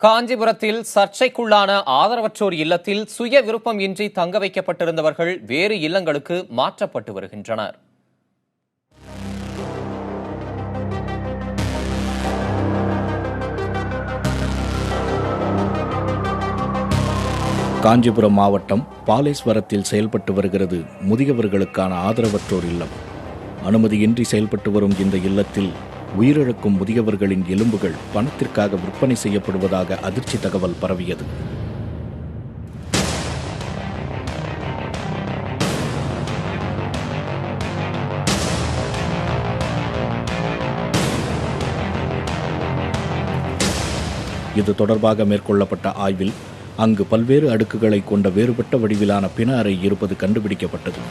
காஞ்சிபுரத்தில் சர்ச்சைக்குள்ளான ஆதரவற்றோர் இல்லத்தில் சுய விருப்பம் இன்றி தங்க வைக்கப்பட்டிருந்தவர்கள் வேறு இல்லங்களுக்கு மாற்றப்பட்டு வருகின்றனர். காஞ்சிபுரம் மாவட்டம் பாலேஸ்வரத்தில் செயல்பட்டு வருகிறது முதியவர்களுக்கான ஆதரவற்றோர் இல்லம். அனுமதியின்றி செயல்பட்டு வரும் இந்த இல்லத்தில் உயிரிழக்கும் முதியவர்களின் எலும்புகள் பணத்திற்காக விற்பனை செய்யப்படுவதாக அதிர்ச்சி தகவல் பரவியது. இது தொடர்பாக மேற்கொள்ளப்பட்ட ஆய்வில் அங்கு பல்வேறு அடுக்குகளை கொண்ட வேறுபட்ட வடிவிலான பிண அறை இருப்பது கண்டுபிடிக்கப்பட்டது.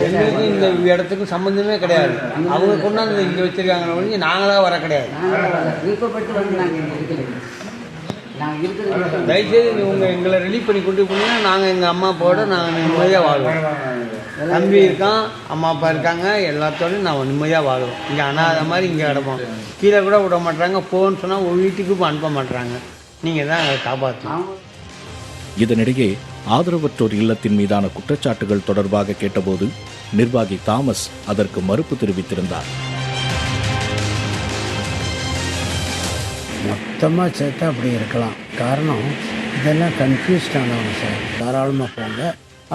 எங்களுக்கு இந்த இடத்துக்கு சம்மந்தமே கிடையாது. அவங்க கொண்டாந்து இங்கே வச்சிருக்காங்க ஒழிஞ்சு நாங்களாக வர கிடையாது. தயவுசெய்து உங்கள் எங்களை ரிலீவ் பண்ணி கொண்டு போனீங்கன்னா நாங்கள் எங்கள் அம்மா அப்பாவோட நாங்கள் நிம்மதியாக வாழ்வோம். தம்பி இருக்கான், அம்மா அப்பா இருக்காங்க, எல்லாத்தோடையும் நான் நிம்மதியாக வாழ்வோம். இங்கே அனாத மாதிரி இங்கே கிடப்போம். கீழே கூட விட மாட்டாங்க. போன்னு சொன்னால் ஒரு வீட்டுக்கு இப்போ அனுப்ப மாட்டுறாங்க. நீங்கள் தான் அதை காப்பாற்றணும். இதனிடையே ஆதரவற்றோர் இல்லத்தின் மீதான குற்றச்சாட்டுகள் தொடர்பாக கேட்டபோது நிர்வாகி தாமஸ் அதற்கு மறுப்பு தெரிவித்திருந்தார். மொத்தமாக சேர்த்தா அப்படி இருக்கலாம். காரணம் இதெல்லாம் கன்ஃபியூஸ்ட் ஆனவங்க சார். தாராளமாக போங்க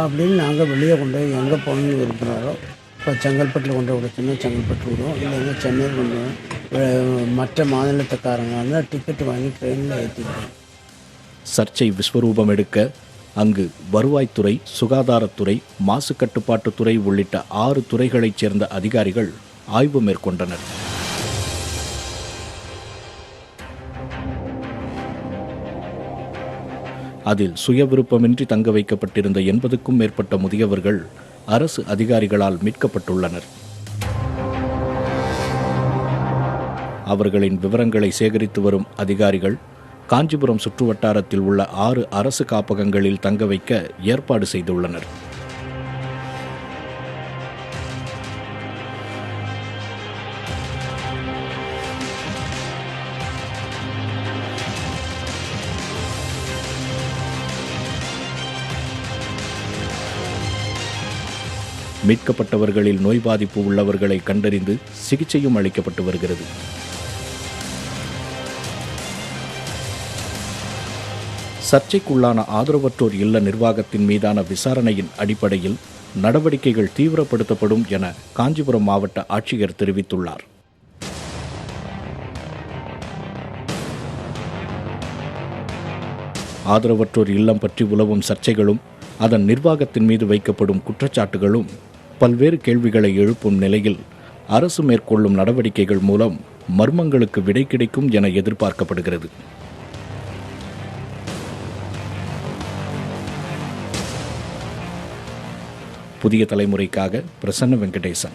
அப்படின்னு நாங்கள் வெளியே கொண்டு போய் எங்கே போகணுன்னு விரும்புகிறாரோ, இப்போ செங்கல்பட்டில் கொண்டு விடுச்சுன்னா செங்கல்பட்டு விடுவோம், இல்லைன்னா சென்னையில் கொண்டு மற்ற மாநிலத்துக்காரங்க வந்து டிக்கெட் வாங்கி ட்ரெயினில் ஏற்றிடுவோம். சர்ச்சை விஸ்வரூபம் எடுக்க அங்கு வருவாய்த்துறை, சுகாதாரத்துறை, மாசு கட்டுப்பாட்டுத்துறை உள்ளிட்ட 6 துறைகளைச் சேர்ந்த அதிகாரிகள் ஆய்வு மேற்கொண்டனர். அதில் சுயவிருப்பமின்றி தங்க வைக்கப்பட்டிருந்த 80க்கும் மேற்பட்ட முதியவர்கள் அரசு அதிகாரிகளால் மீட்கப்பட்டுள்ளனர். அவர்களின் விவரங்களை சேகரித்து வரும் அதிகாரிகள் காஞ்சிபுரம் சுற்றுவட்டாரத்தில் உள்ள 6 அரசு காப்பகங்களில் தங்க வைக்க ஏற்பாடு செய்துள்ளனர். மீட்கப்பட்டவர்களில் நோய் பாதிப்பு உள்ளவர்களை கண்டறிந்து சிகிச்சையும் அளிக்கப்பட்டு வருகிறது. சர்ச்சைக்குள்ளான ஆதரவற்றோர் இல்ல நிர்வாகத்தின் மீதான விசாரணையின் அடிப்படையில் நடவடிக்கைகள் தீவிரப்படுத்தப்படும் என காஞ்சிபுரம் மாவட்ட ஆட்சியர் தெரிவித்துள்ளார். ஆதரவற்றோர் இல்லம் பற்றி உலவும் சர்ச்சைகளும் அதன் நிர்வாகத்தின் மீது வைக்கப்படும் குற்றச்சாட்டுகளும் பல்வேறு கேள்விகளை எழுப்பும் நிலையில் அரசு மேற்கொள்ளும் நடவடிக்கைகள் மூலம் மர்மங்களுக்கு விடை கிடைக்கும் என எதிர்பார்க்கப்படுகிறது. புதிய தலைமுறைக்காக பிரசன்ன வெங்கடேசன்.